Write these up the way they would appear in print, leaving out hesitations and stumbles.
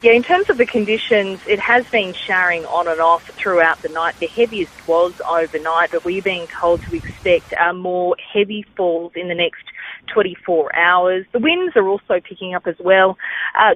Yeah, in terms of the conditions, it has been showering on and off throughout the night. The heaviest was overnight, but we're being told to expect more heavy falls in the next 24 hours. The winds are also picking up as well.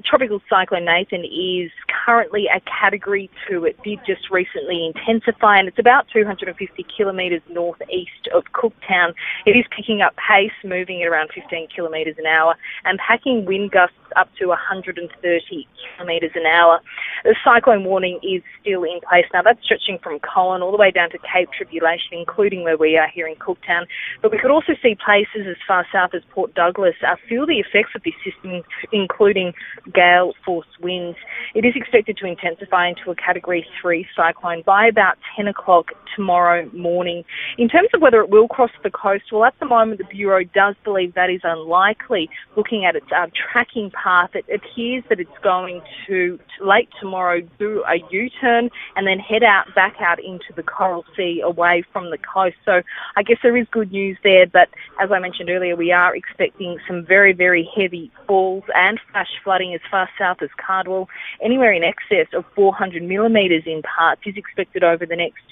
Tropical Cyclone Nathan is currently a Category 2. It did just recently intensify, and it's about 250 kilometres northeast of Cooktown. It is picking up pace, moving at around 15 kilometres an hour, and packing wind gusts up to 130 kilometres an hour. The cyclone warning is still in place now. That's stretching from Colin all the way down to Cape Tribulation, including where we are here in Cooktown. But we could also see places as far south as Port Douglas feel the effects of this system, including gale force winds. It is expected to intensify into a Category 3 cyclone by about 10 o'clock tomorrow morning. In terms of whether it will cross the coast, well, at the moment the Bureau does believe that is unlikely. Looking at its tracking path, it appears that it's going to late tomorrow do a U-turn and then head back out into the Coral Sea away from the coast. So I guess there is good news there, but as I mentioned earlier, we are expecting some very, very heavy falls and flash flooding as far south as Cardwell. Anywhere in excess of 400 millimetres in parts is expected over the next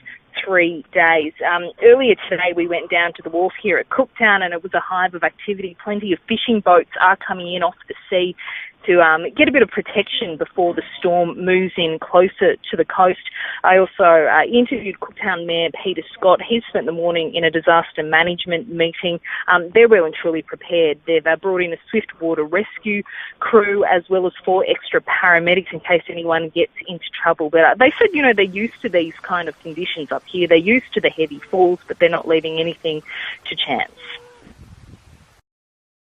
3 days. Earlier today we went down to the wharf here at Cooktown and it was a hive of activity. Plenty of fishing boats are coming in off the sea to get a bit of protection before the storm moves in closer to the coast. I also interviewed Cooktown Mayor Peter Scott. He's spent the morning in a disaster management meeting. They're well and truly prepared. They've brought in a swift water rescue crew as well as 4 extra paramedics in case anyone gets into trouble. But they said, they're used to these kind of conditions up here. They're used to the heavy falls, but they're not leaving anything to chance.